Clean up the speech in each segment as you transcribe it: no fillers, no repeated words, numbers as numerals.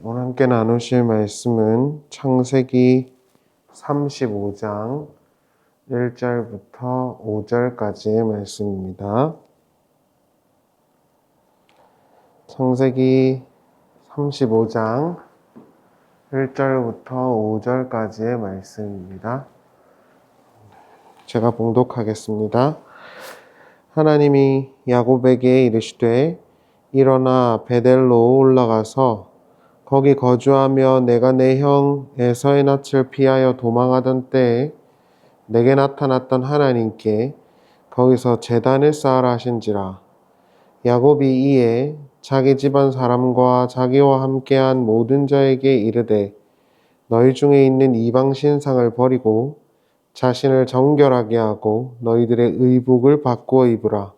오늘 함께 나누실 말씀은 창세기 35장 1절부터 5절까지의 말씀입니다. 창세기 35장 1절부터 5절까지의 말씀입니다. 제가 봉독하겠습니다. 하나님이 야곱에게 이르시되 일어나 베델로 올라가서 거기 거주하며 내가 내 형 에서의 낯을 피하여 도망하던 때에 내게 나타났던 하나님께 거기서 제단을 쌓으라 하신지라. 야곱이 이에 자기 집안 사람과 자기와 함께한 모든 자에게 이르되 너희 중에 있는 이방 신상을 버리고 자신을 정결하게 하고 너희들의 의복을 바꾸어 입으라.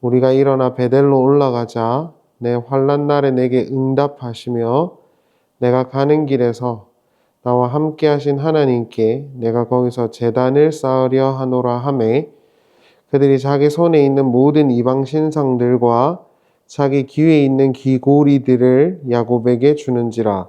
우리가 일어나 베델로 올라가자 내 환난 날에 내게 응답하시며 내가 가는 길에서 나와 함께 하신 하나님께 내가 거기서 제단을 쌓으려 하노라 하매 그들이 자기 손에 있는 모든 이방 신상들과 자기 귀에 있는 귀고리들을 야곱에게 주는지라.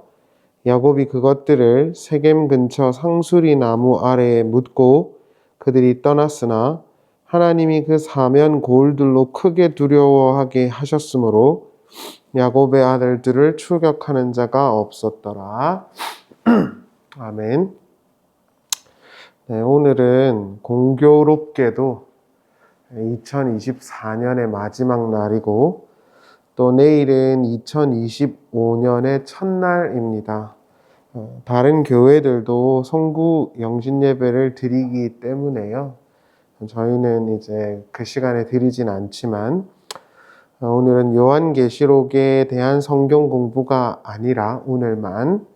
야곱이 그것들을 세겜 근처 상수리 나무 아래에 묻고 그들이 떠났으나 하나님이 그 사면 고을들로 크게 두려워하게 하셨으므로 야곱의 아들들을 추격하는 자가 없었더라. 아멘. 네, 오늘은 공교롭게도 2024년의 마지막 날이고 또 내일은 2025년의 첫날입니다. 다른 교회들도 성구 영신 예배를 드리기 때문에요. 저희는 이제 그 시간에 드리진 않지만 오늘은 요한계시록에 대한 성경 공부가 아니라 오늘만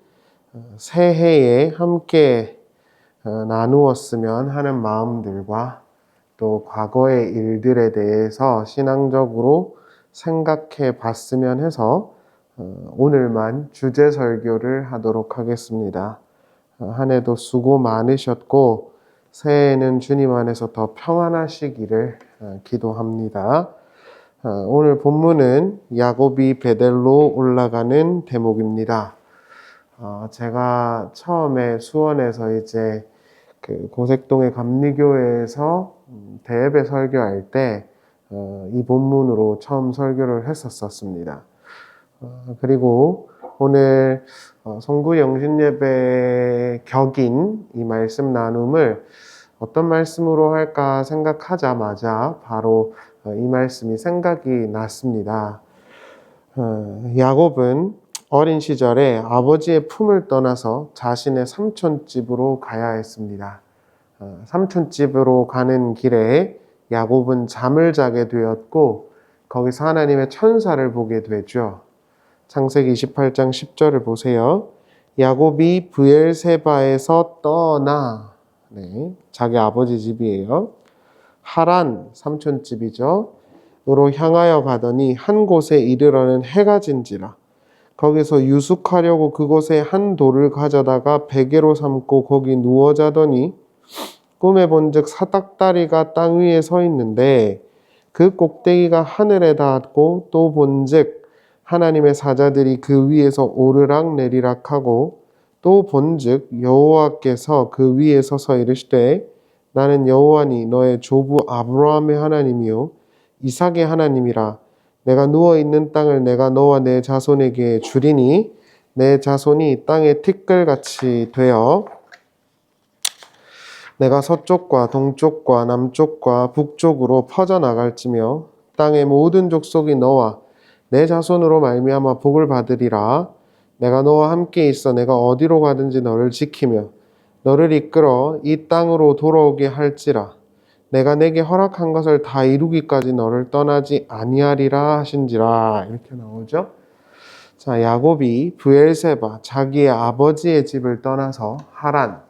새해에 함께 나누었으면 하는 마음들과 또 과거의 일들에 대해서 신앙적으로 생각해 봤으면 해서 오늘만 주제 설교를 하도록 하겠습니다. 한 해도 수고 많으셨고 새해에는 주님 안에서 더 평안하시기를 기도합니다. 오늘 본문은 야곱이 베델로 올라가는 대목입니다. 제가 처음에 수원에서 이제 그 고색동의 감리교회에서 대예배 설교할 때 이 본문으로 처음 설교를 했었습니다. 그리고 오늘 성구 영신예배 격인 이 말씀 나눔을 어떤 말씀으로 할까 생각하자마자 바로 이 말씀이 생각이 났습니다. 야곱은 어린 시절에 아버지의 품을 떠나서 자신의 삼촌집으로 가야 했습니다. 삼촌집으로 가는 길에 야곱은 잠을 자게 되었고 거기서 하나님의 천사를 보게 되죠. 창세기 28장 10절을 보세요. 야곱이 브엘세바에서 떠나, 자기 아버지 집이에요. 하란, 삼촌집이죠. 으로 향하여 가더니 한 곳에 이르러는 해가 진지라. 거기서 유숙하려고 그곳에 한 돌을 가져다가 베개로 삼고 거기 누워 자더니 꿈에 본즉 사닥다리가 땅 위에 서 있는데 그 꼭대기가 하늘에 닿았고 또 본즉 하나님의 사자들이 그 위에서 오르락 내리락 하고 또 본즉 여호와께서 그 위에 서서 이르시되 나는 여호와니 너의 조부 아브라함의 하나님이요 이삭의 하나님이라. 내가 누워있는 땅을 내가 너와 내 자손에게 주리니 내 자손이 땅의 티끌같이 되어 내가 서쪽과 동쪽과 남쪽과 북쪽으로 퍼져나갈지며 땅의 모든 족속이 너와 내 자손으로 말미암아 복을 받으리라. 내가 너와 함께 있어 내가 어디로 가든지 너를 지키며 너를 이끌어 이 땅으로 돌아오게 할지라. 내가 내게 허락한 것을 다 이루기까지 너를 떠나지 아니하리라 하신지라. 이렇게 나오죠. 자, 야곱이 브엘세바 자기의 아버지의 집을 떠나서 하란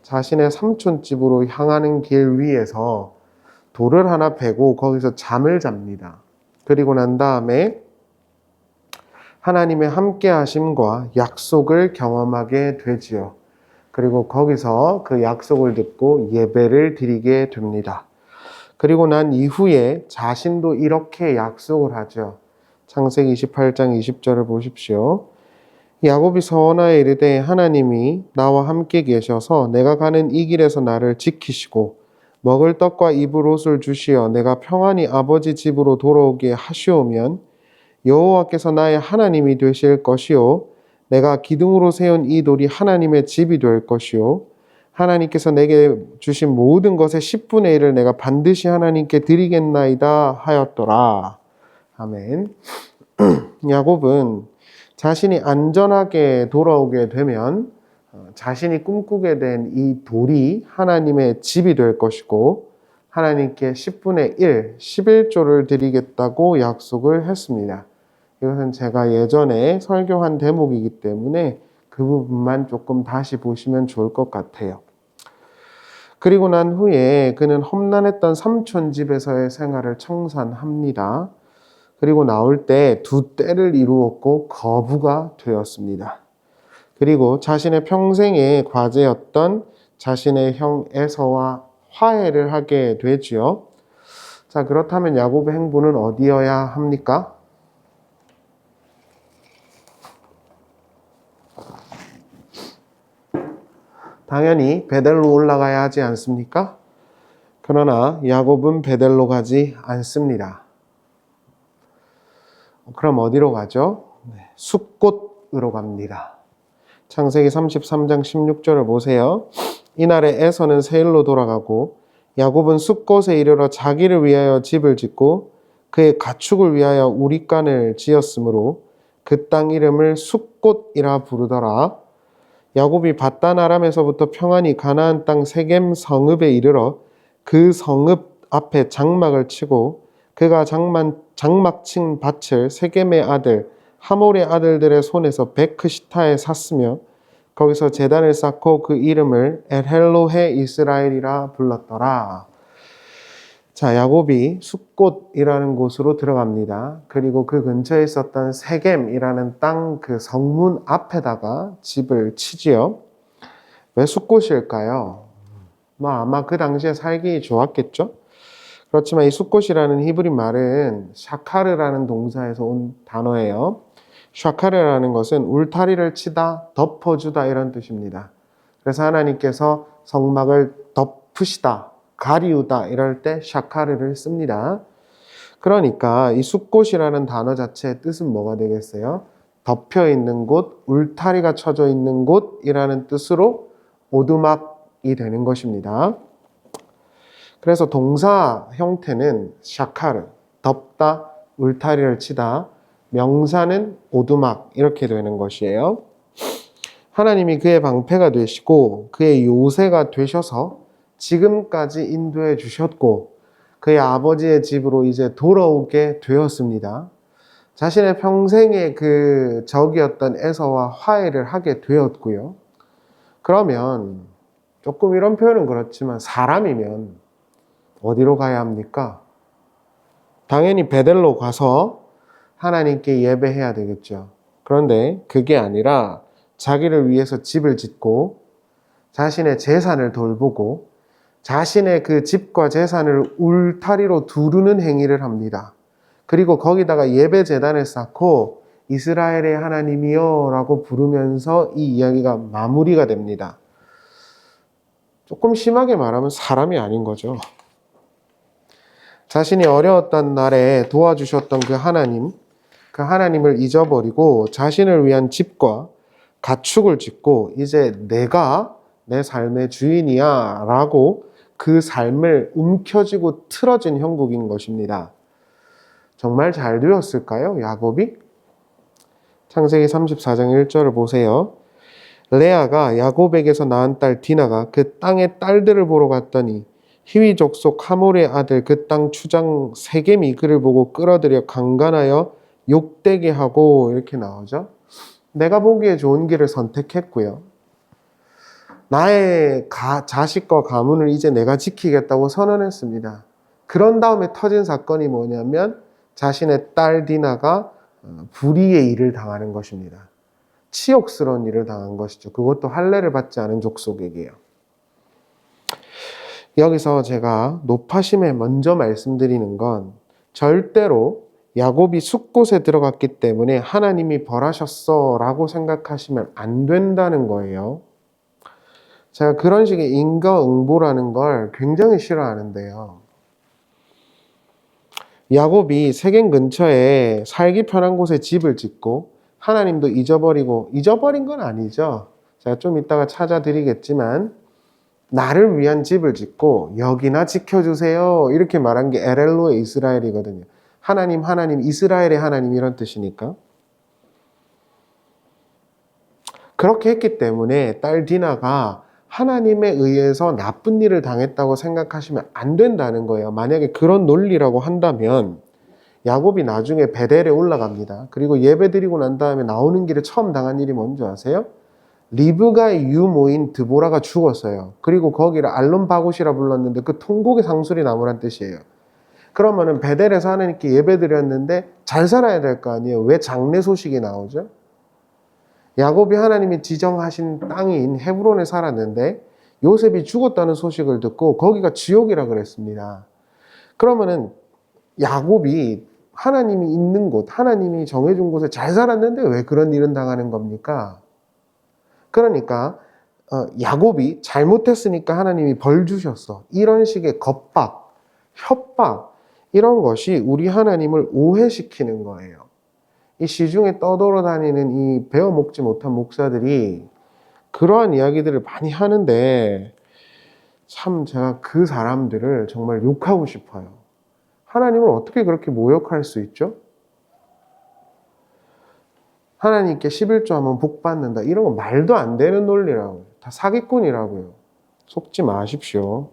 자신의 삼촌집으로 향하는 길 위에서 돌을 하나 베고 거기서 잠을 잡니다. 그리고 난 다음에 하나님의 함께 하심과 약속을 경험하게 되지요. 그리고 거기서 그 약속을 듣고 예배를 드리게 됩니다. 그리고 난 이후에 자신도 이렇게 약속을 하죠. 창세기 28장 20절을 보십시오. 야곱이 서원하여 이르되 하나님이 나와 함께 계셔서 내가 가는 이 길에서 나를 지키시고 먹을 떡과 입을 옷을 주시어 내가 평안히 아버지 집으로 돌아오게 하시오면 여호와께서 나의 하나님이 되실 것이요 내가 기둥으로 세운 이 돌이 하나님의 집이 될 것이요 하나님께서 내게 주신 모든 것의 10분의 1을 내가 반드시 하나님께 드리겠나이다 하였더라. 아멘. 야곱은 자신이 안전하게 돌아오게 되면 자신이 꿈꾸게 된 이 돌이 하나님의 집이 될 것이고 하나님께 10분의 1, 11조를 드리겠다고 약속을 했습니다. 이것은 제가 예전에 설교한 대목이기 때문에 그 부분만 조금 다시 보시면 좋을 것 같아요. 그리고 난 후에 그는 험난했던 삼촌 집에서의 생활을 청산합니다. 그리고 나올 때 두 때를 이루었고 거부가 되었습니다. 그리고 자신의 평생의 과제였던 자신의 형 에서와 화해를 하게 되지요. 자, 그렇다면 야곱의 행보는 어디여야 합니까? 당연히 베델로 올라가야 하지 않습니까? 그러나 야곱은 베델로 가지 않습니다. 그럼 어디로 가죠? 숫곳으로 갑니다. 창세기 33장 16절을 보세요. 이날에 에서는 세일로 돌아가고 야곱은 숫곳에 이르러 자기를 위하여 집을 짓고 그의 가축을 위하여 우릿간을 지었으므로 그 땅 이름을 숫곳이라 부르더라. 야곱이 밧단 아람에서부터 평안히 가나안 땅 세겜 성읍에 이르러 그 성읍 앞에 장막을 치고 그가 장막 친 밭을 세겜의 아들 하몰의 아들들의 손에서 베크시타에 샀으며 거기서 제단을 쌓고 그 이름을 엘헬로헤 이스라엘이라 불렀더라. 자, 야곱이 숫곳이라는 곳으로 들어갑니다. 그리고 그 근처에 있었던 세겜이라는 땅 그 성문 앞에다가 집을 치지요. 왜 숫곳일까요? 아마 그 당시에 살기 좋았겠죠? 그렇지만 이 숫곳이라는 히브리 말은 샤카르라는 동사에서 온 단어예요. 샤카르라는 것은 울타리를 치다, 덮어주다 이런 뜻입니다. 그래서 하나님께서 성막을 덮으시다, 가리우다 이럴 때 샤카르를 씁니다. 그러니까 이 숫곳이라는 단어 자체의 뜻은 뭐가 되겠어요? 덮여 있는 곳, 울타리가 쳐져 있는 곳이라는 뜻으로 오두막이 되는 것입니다. 그래서 동사 형태는 샤카르, 덮다, 울타리를 치다, 명사는 오두막 이렇게 되는 것이에요. 하나님이 그의 방패가 되시고 그의 요새가 되셔서 지금까지 인도해 주셨고 그의 아버지의 집으로 이제 돌아오게 되었습니다. 자신의 평생의 그 적이었던 에서와 화해를 하게 되었고요. 그러면 조금 이런 표현은 그렇지만 사람이면 어디로 가야 합니까? 당연히 베델로 가서 하나님께 예배해야 되겠죠. 그런데 그게 아니라 자기를 위해서 집을 짓고 자신의 재산을 돌보고 자신의 그 집과 재산을 울타리로 두르는 행위를 합니다. 그리고 거기다가 예배 제단을 쌓고 이스라엘의 하나님이여 라고 부르면서 이 이야기가 마무리가 됩니다. 조금 심하게 말하면 사람이 아닌 거죠. 자신이 어려웠던 날에 도와주셨던 그 하나님을 잊어버리고 자신을 위한 집과 가축을 짓고 이제 내가 내 삶의 주인이야 라고 그 삶을 움켜쥐고 틀어진 형국인 것입니다. 정말 잘 되었을까요? 야곱이? 창세기 34장 1절을 보세요. 레아가 야곱에게서 낳은 딸 디나가 그 땅의 딸들을 보러 갔더니 히위 족속 하몰의 아들 그 땅 추장 세겜이 그를 보고 끌어들여 강간하여 욕되게 하고 이렇게 나오죠. 내가 보기에 좋은 길을 선택했고요. 나의 자식과 가문을 이제 내가 지키겠다고 선언했습니다. 그런 다음에 터진 사건이 뭐냐면 자신의 딸 디나가 불의의 일을 당하는 것입니다. 치욕스러운 일을 당한 것이죠. 그것도 할례를 받지 않은 족속에게요. 여기서 제가 높아심에 먼저 말씀드리는 건 절대로 야곱이 숲곳에 들어갔기 때문에 하나님이 벌하셨어 라고 생각하시면 안 된다는 거예요. 제가 그런 식의 인과응보라는 걸 굉장히 싫어하는데요. 야곱이 세겜 근처에 살기 편한 곳에 집을 짓고 하나님도 잊어버린 건 아니죠. 제가 좀 이따가 찾아드리겠지만 나를 위한 집을 짓고 여기나 지켜주세요 이렇게 말한 게 엘엘로의 이스라엘이거든요. 하나님, 이스라엘의 하나님 이런 뜻이니까. 그렇게 했기 때문에 딸 디나가 하나님에 의해서 나쁜 일을 당했다고 생각하시면 안 된다는 거예요. 만약에 그런 논리라고 한다면 야곱이 나중에 베델에 올라갑니다. 그리고 예배 드리고 난 다음에 나오는 길에 처음 당한 일이 뭔지 아세요? 리브가의 유모인 드보라가 죽었어요. 그리고 거기를 알론 바곳이라 불렀는데 그 통곡의 상수리 나무란 뜻이에요. 그러면은 베델에서 하나님께 예배 드렸는데 잘 살아야 될 거 아니에요. 왜 장례 소식이 나오죠? 야곱이 하나님이 지정하신 땅인 헤브론에 살았는데 요셉이 죽었다는 소식을 듣고 거기가 지옥이라 그랬습니다. 그러면은 야곱이 하나님이 있는 곳, 하나님이 정해준 곳에 잘 살았는데 왜 그런 일은 당하는 겁니까? 그러니까 야곱이 잘못했으니까 하나님이 벌 주셨어. 이런 식의 겁박, 협박 이런 것이 우리 하나님을 오해시키는 거예요. 이 시중에 떠돌아다니는 이 배워먹지 못한 목사들이 그러한 이야기들을 많이 하는데 참 제가 그 사람들을 정말 욕하고 싶어요. 하나님을 어떻게 그렇게 모욕할 수 있죠? 하나님께 11조 하면 복 받는다. 이런 거 말도 안 되는 논리라고요. 다 사기꾼이라고요. 속지 마십시오.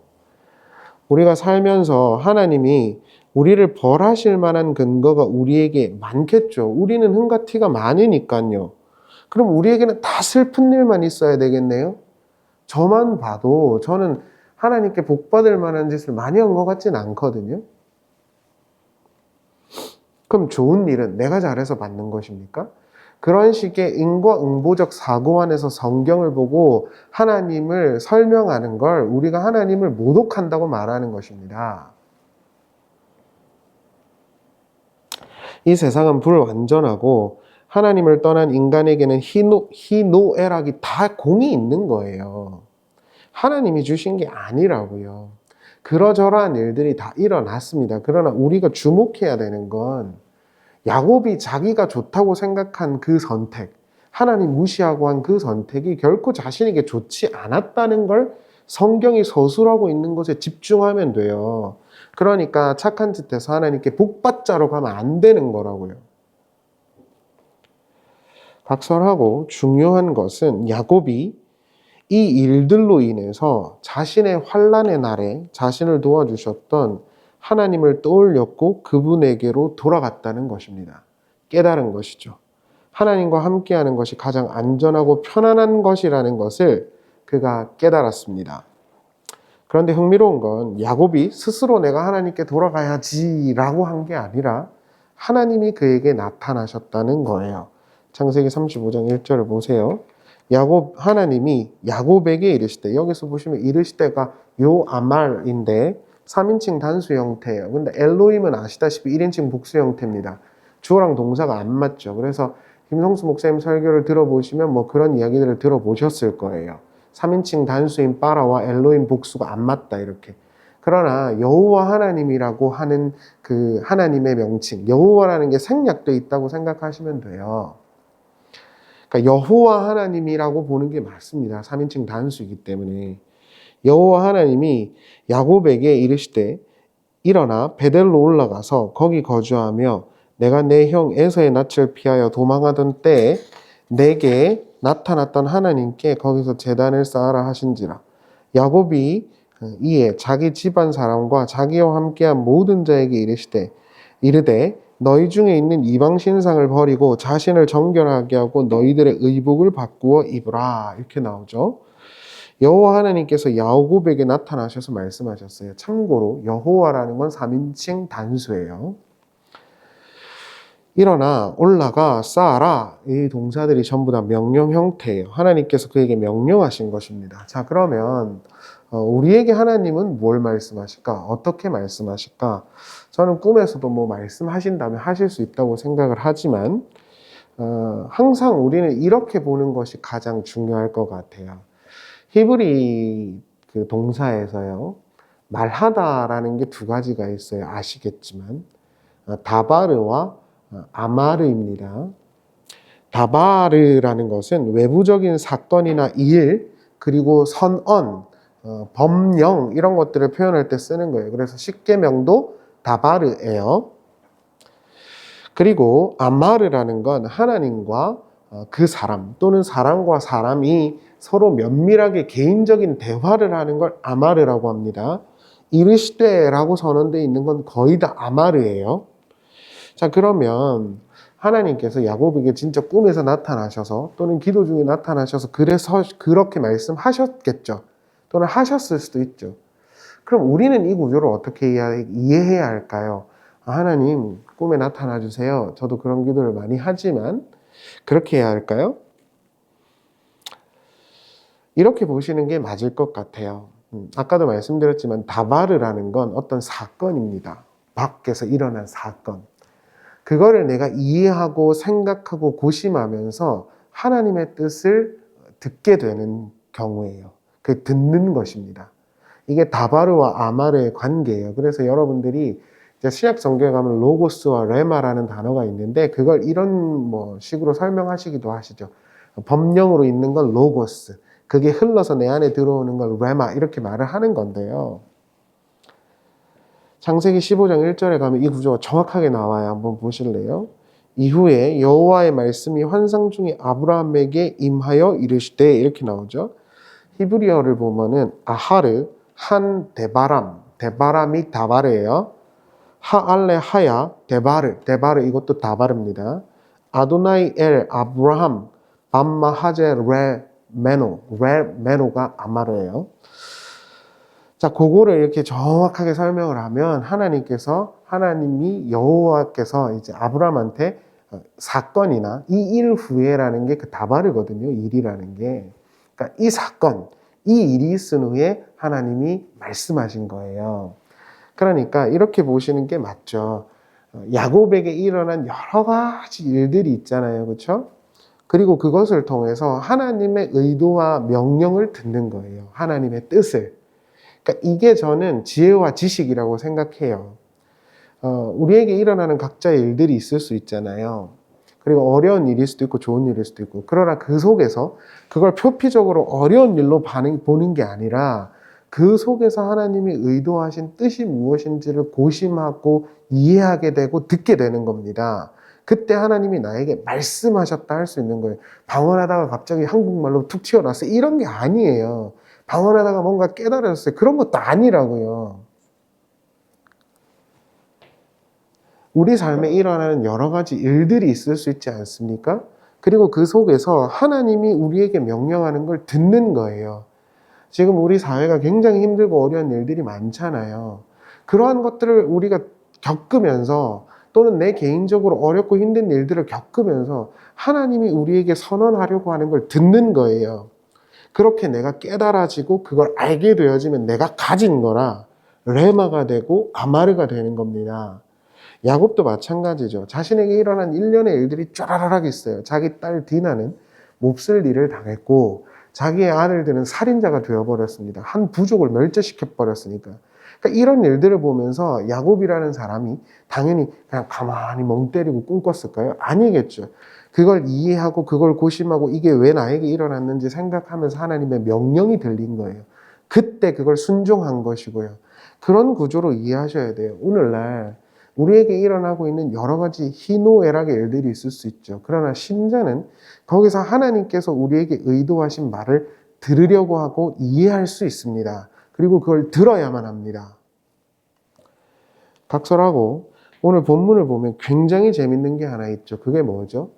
우리가 살면서 하나님이 우리를 벌하실 만한 근거가 우리에게 많겠죠. 우리는 흥과 티가 많으니까요. 그럼 우리에게는 다 슬픈 일만 있어야 되겠네요. 저만 봐도 저는 하나님께 복 받을 만한 짓을 많이 한 것 같진 않거든요. 그럼 좋은 일은 내가 잘해서 받는 것입니까? 그런 식의 인과응보적 사고 안에서 성경을 보고 하나님을 설명하는 걸 우리가 하나님을 모독한다고 말하는 것입니다. 이 세상은 불완전하고 하나님을 떠난 인간에게는 희노애락이 다 공이 있는 거예요. 하나님이 주신 게 아니라고요. 그러저러한 일들이 다 일어났습니다. 그러나 우리가 주목해야 되는 건 야곱이 자기가 좋다고 생각한 그 선택, 하나님 무시하고 한 그 선택이 결코 자신에게 좋지 않았다는 걸 성경이 서술하고 있는 것에 집중하면 돼요. 그러니까 착한 짓해서 하나님께 복받자로 가면 안 되는 거라고요. 각설하고 중요한 것은 야곱이 이 일들로 인해서 자신의 환난의 날에 자신을 도와주셨던 하나님을 떠올렸고 그분에게로 돌아갔다는 것입니다. 깨달은 것이죠. 하나님과 함께하는 것이 가장 안전하고 편안한 것이라는 것을 그가 깨달았습니다. 그런데 흥미로운 건 야곱이 스스로 내가 하나님께 돌아가야지 라고 한 게 아니라 하나님이 그에게 나타나셨다는 거예요. 창세기 35장 1절을 보세요. 하나님이 야곱에게 이르시되, 여기서 보시면 이르시되가 요아말인데 3인칭 단수 형태예요. 근데 엘로힘은 아시다시피 1인칭 복수 형태입니다. 주어랑 동사가 안 맞죠. 그래서 김성수 목사님 설교를 들어보시면 뭐 그런 이야기들을 들어보셨을 거예요. 3인칭 단수인 빠라와 엘로힘 복수가 안 맞다 이렇게. 그러나 여호와 하나님이라고 하는 그 하나님의 명칭, 여호와라는 게 생략되어 있다고 생각하시면 돼요. 그러니까 여호와 하나님이라고 보는 게 맞습니다. 3인칭 단수이기 때문에. 여호와 하나님이 야곱에게 이르시되 일어나 베델로 올라가서 거기 거주하며 내가 내 형 에서의 낯을 피하여 도망하던 때에 내게 나타났던 하나님께 거기서 제단을 쌓아라 하신지라. 야곱이 이에 자기 집안 사람과 자기와 함께한 모든 자에게 이르되 너희 중에 있는 이방 신상을 버리고 자신을 정결하게 하고 너희들의 의복을 바꾸어 입으라. 이렇게 나오죠. 여호와 하나님께서 야곱에게 나타나셔서 말씀하셨어요. 참고로 여호와라는 건 3인칭 단수예요. 일어나 올라가 쌓아라. 이 동사들이 전부 다 명령 형태예요. 하나님께서 그에게 명령하신 것입니다. 자, 그러면 우리에게 하나님은 뭘 말씀하실까? 어떻게 말씀하실까? 저는 꿈에서도 뭐 말씀하신다면 하실 수 있다고 생각을 하지만 항상 우리는 이렇게 보는 것이 가장 중요할 것 같아요. 히브리 그 동사에서요, 말하다라는 게 두 가지가 있어요. 아시겠지만 다바르와 아마르입니다. 다바르라는 것은 외부적인 사건이나 일, 그리고 선언, 법령 이런 것들을 표현할 때 쓰는 거예요. 그래서 십계명도 다바르예요. 그리고 아마르라는 건 하나님과 그 사람 또는 사람과 사람이 서로 면밀하게 개인적인 대화를 하는 걸 아마르라고 합니다. 이르시되라고 선언되어 있는 건 거의 다 아마르예요. 자, 그러면 하나님께서 야곱에게 진짜 꿈에서 나타나셔서 또는 기도 중에 나타나셔서 그래서 그렇게 말씀하셨겠죠. 또는 하셨을 수도 있죠. 그럼 우리는 이 구조를 어떻게 이해해야 할까요? 하나님 꿈에 나타나 주세요. 저도 그런 기도를 많이 하지만 그렇게 해야 할까요? 이렇게 보시는 게 맞을 것 같아요. 아까도 말씀드렸지만 다바르라는 건 어떤 사건입니다. 밖에서 일어난 사건. 그거를 내가 이해하고 생각하고 고심하면서 하나님의 뜻을 듣게 되는 경우예요. 그 듣는 것입니다. 이게 다바르와 아마르의 관계예요. 그래서 여러분들이 이제 신약 성경에 가면 로고스와 레마라는 단어가 있는데 그걸 이런 뭐 식으로 설명하시기도 하시죠. 법령으로 있는 건 로고스, 그게 흘러서 내 안에 들어오는 걸 레마 이렇게 말을 하는 건데요. 창세기 15장 1절에 가면 이 구조가 정확하게 나와요. 한번 보실래요? 이후에 여호와의 말씀이 환상 중에 아브라함에게 임하여 이르시되 이렇게 나오죠. 히브리어를 보면은 아하르, 한 데바람, 데바람이 다바르예요. 하알레 하야, 데바르, 데바르 이것도 다바르입니다. 아도나이 엘 아브라함, 밤마 하제 레 메노, 레 메노가 아마르예요. 자, 그거를 이렇게 정확하게 설명을 하면 하나님이 여호와께서 이제 아브라함한테 사건이나 이 일 후에라는 게 그 다바르거든요. 일이라는 게. 그러니까 이 사건, 이 일이 있은 후에 하나님이 말씀하신 거예요. 그러니까 이렇게 보시는 게 맞죠. 야곱에게 일어난 여러 가지 일들이 있잖아요. 그렇죠? 그리고 그것을 통해서 하나님의 의도와 명령을 듣는 거예요. 하나님의 뜻을. 그러니까 이게 저는 지혜와 지식이라고 생각해요. 우리에게 일어나는 각자의 일들이 있을 수 있잖아요. 그리고 어려운 일일 수도 있고 좋은 일일 수도 있고. 그러나 그 속에서 그걸 표피적으로 어려운 일로 보는 게 아니라 그 속에서 하나님이 의도하신 뜻이 무엇인지를 고심하고 이해하게 되고 듣게 되는 겁니다. 그때 하나님이 나에게 말씀하셨다 할 수 있는 거예요. 방언하다가 갑자기 한국말로 툭 튀어나왔어요. 이런 게 아니에요. 방언하다가 뭔가 깨달았어요. 그런 것도 아니라고요. 우리 삶에 일어나는 여러 가지 일들이 있을 수 있지 않습니까? 그리고 그 속에서 하나님이 우리에게 명령하는 걸 듣는 거예요. 지금 우리 사회가 굉장히 힘들고 어려운 일들이 많잖아요. 그러한 것들을 우리가 겪으면서 또는 내 개인적으로 어렵고 힘든 일들을 겪으면서 하나님이 우리에게 선언하려고 하는 걸 듣는 거예요. 그렇게 내가 깨달아지고 그걸 알게 되어지면 내가 가진 거라 레마가 되고 아마르가 되는 겁니다. 야곱도 마찬가지죠. 자신에게 일어난 일련의 일들이 쫘라락 있어요. 자기 딸 디나는 몹쓸 일을 당했고 자기의 아들들은 살인자가 되어버렸습니다. 한 부족을 멸절시켜버렸으니까. 그러니까 이런 일들을 보면서 야곱이라는 사람이 당연히 그냥 가만히 멍 때리고 꿈꿨을까요? 아니겠죠. 그걸 이해하고 그걸 고심하고 이게 왜 나에게 일어났는지 생각하면서 하나님의 명령이 들린 거예요. 그때 그걸 순종한 것이고요. 그런 구조로 이해하셔야 돼요. 오늘날 우리에게 일어나고 있는 여러 가지 희노애락의 일들이 있을 수 있죠. 그러나 신자는 거기서 하나님께서 우리에게 의도하신 말을 들으려고 하고 이해할 수 있습니다. 그리고 그걸 들어야만 합니다. 각설하고 오늘 본문을 보면 굉장히 재밌는 게 하나 있죠. 그게 뭐죠?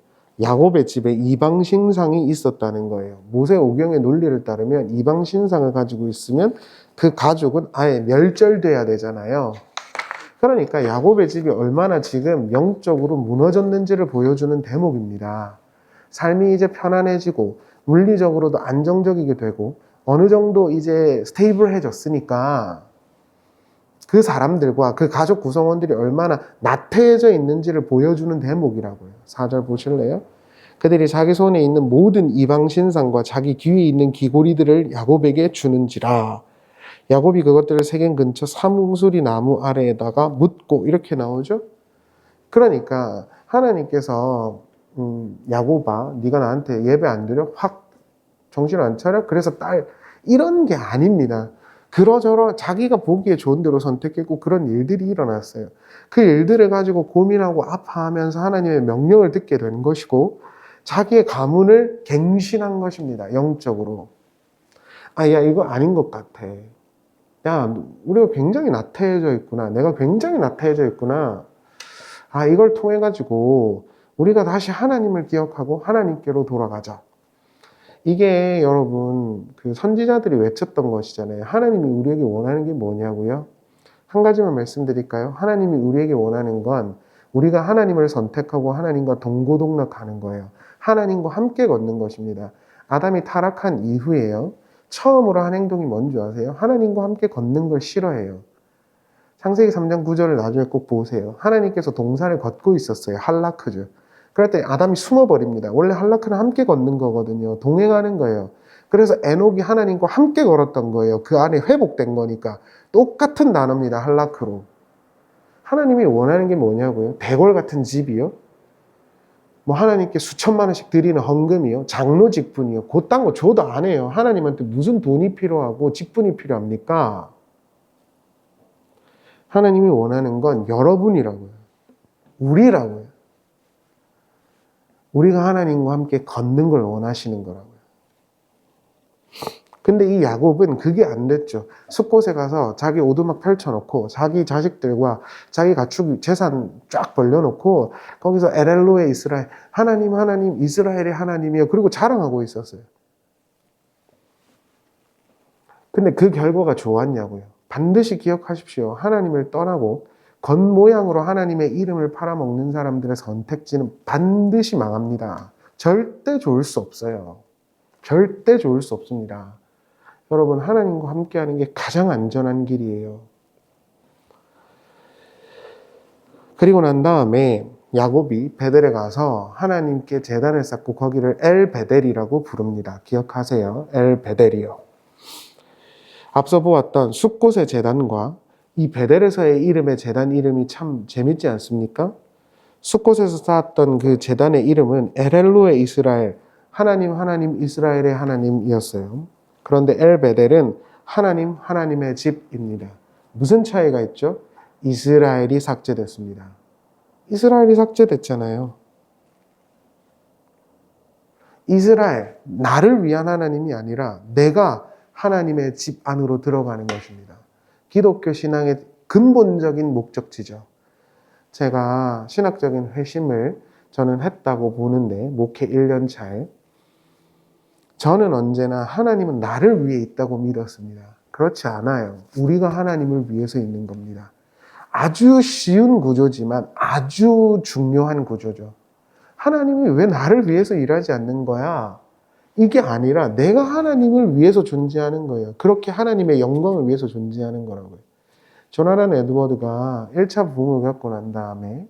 야곱의 집에 이방신상이 있었다는 거예요. 모세오경의 논리를 따르면 이방신상을 가지고 있으면 그 가족은 아예 멸절돼야 되잖아요. 그러니까 야곱의 집이 얼마나 지금 영적으로 무너졌는지를 보여주는 대목입니다. 삶이 이제 편안해지고 물리적으로도 안정적이게 되고 어느 정도 이제 스테이블해졌으니까 그 사람들과 그 가족 구성원들이 얼마나 나태해져 있는지를 보여주는 대목이라고요. 4절 보실래요? 그들이 자기 손에 있는 모든 이방 신상과 자기 귀에 있는 귀고리들을 야곱에게 주는지라. 야곱이 그것들을 세겜 근처 사뭉수리 나무 아래에다가 묻고 이렇게 나오죠. 그러니까 하나님께서 야곱아 네가 나한테 예배 안 드려? 확 정신 안 차려? 그래서 딸 이런 게 아닙니다. 그러저러 자기가 보기에 좋은 대로 선택했고 그런 일들이 일어났어요. 그 일들을 가지고 고민하고 아파하면서 하나님의 명령을 듣게 된 것이고 자기의 가문을 갱신한 것입니다. 영적으로. 아, 야, 이거 아닌 것 같아. 야, 우리가 굉장히 나태해져 있구나. 내가 굉장히 나태해져 있구나. 아, 이걸 통해 가지고 우리가 다시 하나님을 기억하고 하나님께로 돌아가자. 이게 여러분 그 선지자들이 외쳤던 것이잖아요. 하나님이 우리에게 원하는 게 뭐냐고요? 한 가지만 말씀드릴까요? 하나님이 우리에게 원하는 건 우리가 하나님을 선택하고 하나님과 동고동락하는 거예요. 하나님과 함께 걷는 것입니다. 아담이 타락한 이후에요. 처음으로 한 행동이 뭔지 아세요? 하나님과 함께 걷는 걸 싫어해요. 창세기 3장 9절을 나중에 꼭 보세요. 하나님께서 동산을 걷고 있었어요. 할라크죠. 그럴 때 아담이 숨어버립니다. 원래 할라크는 함께 걷는 거거든요. 동행하는 거예요. 그래서 에녹이 하나님과 함께 걸었던 거예요. 그 안에 회복된 거니까. 똑같은 단어입니다. 할라크로. 하나님이 원하는 게 뭐냐고요? 대궐 같은 집이요? 뭐 하나님께 수천만 원씩 드리는 헌금이요? 장로 직분이요? 그딴 거 줘도 안 해요. 하나님한테 무슨 돈이 필요하고 직분이 필요합니까? 하나님이 원하는 건 여러분이라고요. 우리라고요. 우리가 하나님과 함께 걷는 걸 원하시는 거라고요. 근데 이 야곱은 그게 안 됐죠. 숲곳에 가서 자기 오두막 펼쳐놓고 자기 자식들과 자기 가축 재산 쫙 벌려놓고 거기서 엘엘로의 이스라엘, 하나님 하나님 이스라엘의 하나님이요. 그리고 자랑하고 있었어요. 근데 그 결과가 좋았냐고요. 반드시 기억하십시오. 하나님을 떠나고 겉모양으로 하나님의 이름을 팔아먹는 사람들의 선택지는 반드시 망합니다. 절대 좋을 수 없어요. 절대 좋을 수 없습니다. 여러분, 하나님과 함께하는 게 가장 안전한 길이에요. 그리고 난 다음에 야곱이 베델에 가서 하나님께 제단을 쌓고 거기를 엘 베델이라고 부릅니다. 기억하세요. 엘 베델이요. 앞서 보았던 숲곳의 제단과 이 베델에서의 이름의 제단 이름이 참 재밌지 않습니까? 숲곳에서 쌓았던 그 제단의 이름은 엘엘로의 이스라엘, 하나님 이스라엘의 하나님이었어요. 그런데 엘 베델은 하나님의 집입니다. 무슨 차이가 있죠? 이스라엘이 삭제됐습니다. 이스라엘이 삭제됐잖아요. 이스라엘, 나를 위한 하나님이 아니라 내가 하나님의 집 안으로 들어가는 것입니다. 기독교 신앙의 근본적인 목적지죠. 제가 신학적인 회심을 저는 했다고 보는데 목회 1년 차에 저는 언제나 하나님은 나를 위해 있다고 믿었습니다. 그렇지 않아요. 우리가 하나님을 위해서 있는 겁니다. 아주 쉬운 구조지만 아주 중요한 구조죠. 하나님이 왜 나를 위해서 일하지 않는 거야? 이게 아니라 내가 하나님을 위해서 존재하는 거예요. 그렇게 하나님의 영광을 위해서 존재하는 거라고요. 조나단 에드워드가 1차 부흥을 겪고 난 다음에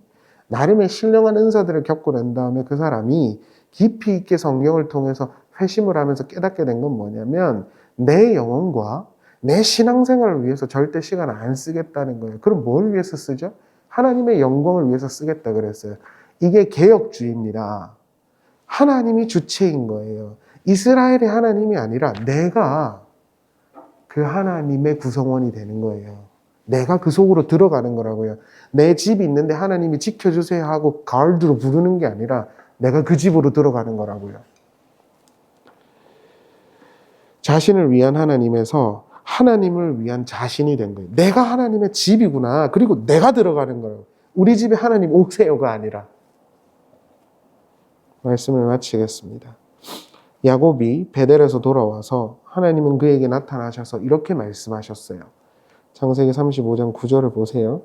나름의 신령한 은사들을 겪고 난 다음에 그 사람이 깊이 있게 성경을 통해서 회심을 하면서 깨닫게 된 건 뭐냐면 내 영혼과 내 신앙생활을 위해서 절대 시간을 안 쓰겠다는 거예요. 그럼 뭘 위해서 쓰죠? 하나님의 영광을 위해서 쓰겠다 그랬어요. 이게 개혁주의입니다. 하나님이 주체인 거예요. 이스라엘의 하나님이 아니라 내가 그 하나님의 구성원이 되는 거예요. 내가 그 속으로 들어가는 거라고요. 내 집이 있는데 하나님이 지켜주세요 하고 가을드로 부르는 게 아니라 내가 그 집으로 들어가는 거라고요. 자신을 위한 하나님에서 하나님을 위한 자신이 된 거예요. 내가 하나님의 집이구나. 그리고 내가 들어가는 거예요. 우리 집에 하나님 오세요가 아니라. 말씀을 마치겠습니다. 야곱이 베델에서 돌아와서 하나님은 그에게 나타나셔서 이렇게 말씀하셨어요. 창세기 35장 9절을 보세요.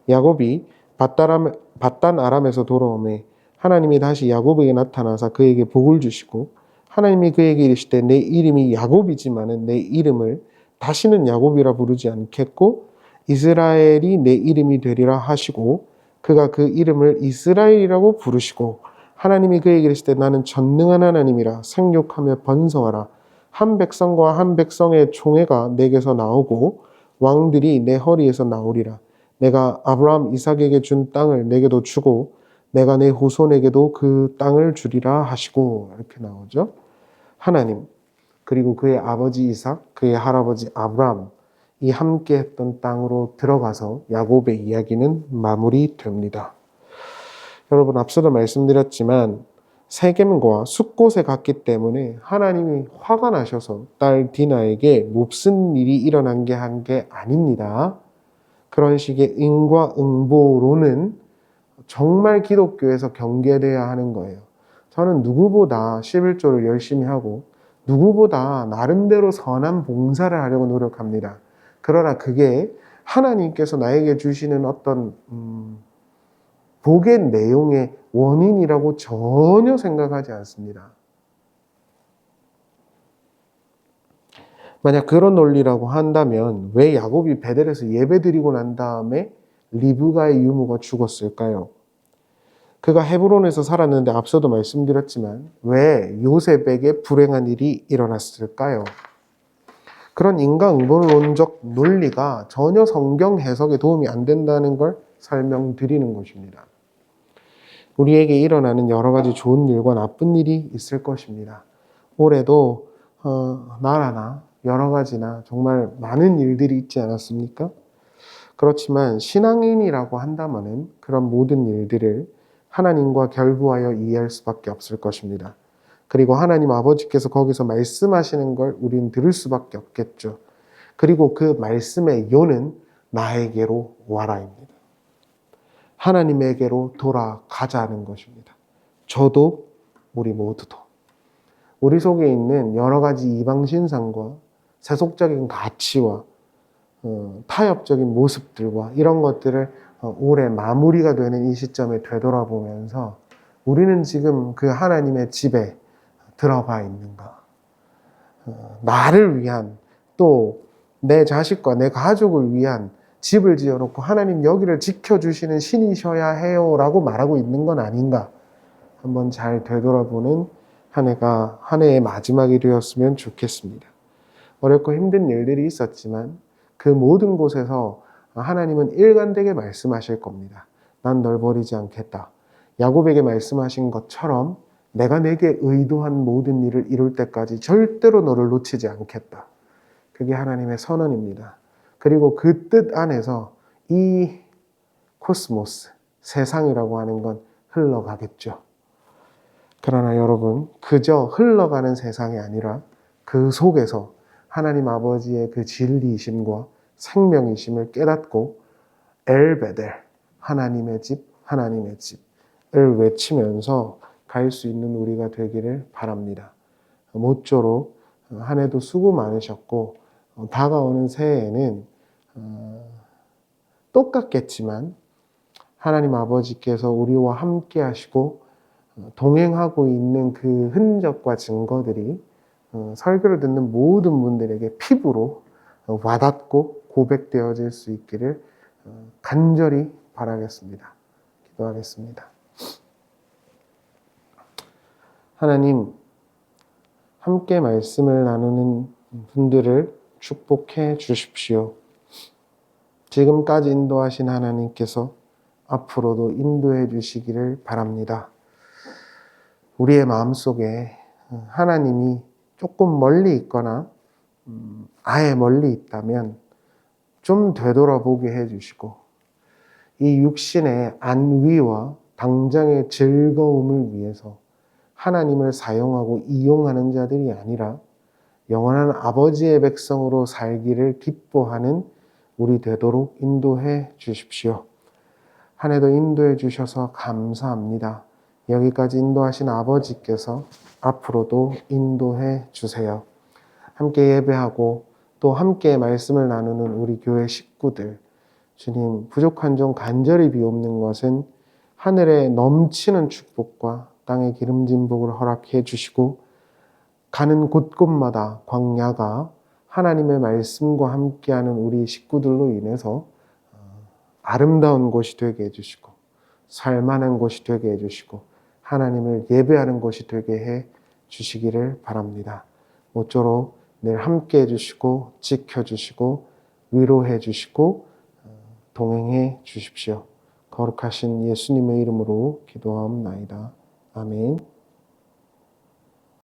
야곱이 밧단 아람에서 돌아오매 하나님이 다시 야곱에게 나타나사 그에게 복을 주시고 하나님이 그에게 이르시되 내 이름이 야곱이지만은 내 이름을 다시는 야곱이라 부르지 않겠고 이스라엘이 내 이름이 되리라 하시고 그가 그 이름을 이스라엘이라고 부르시고 하나님이 그에게 이르시되 나는 전능한 하나님이라 생육하며 번성하라 한 백성과 한 백성의 총회가 내게서 나오고 왕들이 내 허리에서 나오리라 내가 아브라함 이삭에게 준 땅을 내게도 주고 내가 내 후손에게도 그 땅을 주리라 하시고 이렇게 나오죠. 하나님 그리고 그의 아버지 이삭 그의 할아버지 아브라함 이 함께 했던 땅으로 들어가서 야곱의 이야기는 마무리됩니다. 여러분 앞서도 말씀드렸지만 세겜과 숫곳에 갔기 때문에 하나님이 화가 나셔서 딸 디나에게 몹쓸 일이 일어난 게 한 게 아닙니다. 그런 식의 응과 응보로는 정말 기독교에서 경계돼야 하는 거예요. 저는 누구보다 11조를 열심히 하고 누구보다 나름대로 선한 봉사를 하려고 노력합니다. 그러나 그게 하나님께서 나에게 주시는 어떤 복의 내용의 원인이라고 전혀 생각하지 않습니다. 만약 그런 논리라고 한다면 왜 야곱이 베델에서 예배드리고 난 다음에 리브가의 유모가 죽었을까요? 그가 헤브론에서 살았는데 앞서도 말씀드렸지만 왜 요셉에게 불행한 일이 일어났을까요? 그런 인과응보론적 논리가 전혀 성경 해석에 도움이 안 된다는 걸 설명드리는 것입니다. 우리에게 일어나는 여러 가지 좋은 일과 나쁜 일이 있을 것입니다. 올해도 나라나 여러 가지나 정말 많은 일들이 있지 않았습니까? 그렇지만 신앙인이라고 한다면은 그런 모든 일들을 하나님과 결부하여 이해할 수밖에 없을 것입니다. 그리고 하나님 아버지께서 거기서 말씀하시는 걸 우린 들을 수밖에 없겠죠. 그리고 그 말씀의 요는 나에게로 와라입니다. 하나님에게로 돌아가자는 것입니다. 저도 우리 모두도. 우리 속에 있는 여러 가지 이방신상과 세속적인 가치와 타협적인 모습들과 이런 것들을 올해 마무리가 되는 이 시점에 되돌아보면서 우리는 지금 그 하나님의 집에 들어가 있는가? 나를 위한 또 내 자식과 내 가족을 위한 집을 지어놓고 하나님 여기를 지켜주시는 신이셔야 해요 라고 말하고 있는 건 아닌가? 한번 잘 되돌아보는 한 해가 한 해의 마지막이 되었으면 좋겠습니다. 어렵고 힘든 일들이 있었지만 그 모든 곳에서 하나님은 일관되게 말씀하실 겁니다. 난 널 버리지 않겠다. 야곱에게 말씀하신 것처럼 내가 내게 의도한 모든 일을 이룰 때까지 절대로 너를 놓치지 않겠다. 그게 하나님의 선언입니다. 그리고 그 뜻 안에서 이 코스모스, 세상이라고 하는 건 흘러가겠죠. 그러나 여러분, 그저 흘러가는 세상이 아니라 그 속에서 하나님 아버지의 그 진리이심과 생명이심을 깨닫고 엘베델, 하나님의 집, 하나님의 집을 외치면서 갈 수 있는 우리가 되기를 바랍니다. 모쪼록 한 해도 수고 많으셨고 다가오는 새해에는 똑같겠지만 하나님 아버지께서 우리와 함께 하시고 동행하고 있는 그 흔적과 증거들이 설교를 듣는 모든 분들에게 피부로 와닿고 고백되어질 수 있기를 간절히 바라겠습니다. 기도하겠습니다. 하나님, 함께 말씀을 나누는 분들을 축복해 주십시오. 지금까지 인도하신 하나님께서 앞으로도 인도해 주시기를 바랍니다. 우리의 마음속에 하나님이 조금 멀리 있거나 아예 멀리 있다면 좀 되돌아보게 해주시고 이 육신의 안위와 당장의 즐거움을 위해서 하나님을 사용하고 이용하는 자들이 아니라 영원한 아버지의 백성으로 살기를 기뻐하는 우리 되도록 인도해 주십시오. 한 해도 인도해 주셔서 감사합니다. 여기까지 인도하신 아버지께서 앞으로도 인도해 주세요. 함께 예배하고 또 함께 말씀을 나누는 우리 교회 식구들, 주님 부족한 점 간절히 비옵는 것은 하늘에 넘치는 축복과 땅의 기름진 복을 허락해 주시고 가는 곳곳마다 광야가 하나님의 말씀과 함께하는 우리 식구들로 인해서 아름다운 곳이 되게 해주시고 살만한 곳이 되게 해주시고 하나님을 예배하는 곳이 되게 해 주시기를 바랍니다. 모쪼록 늘 함께 해주시고 지켜주시고 위로해 주시고 동행해 주십시오. 거룩하신 예수님의 이름으로 기도하옵나이다. 아멘.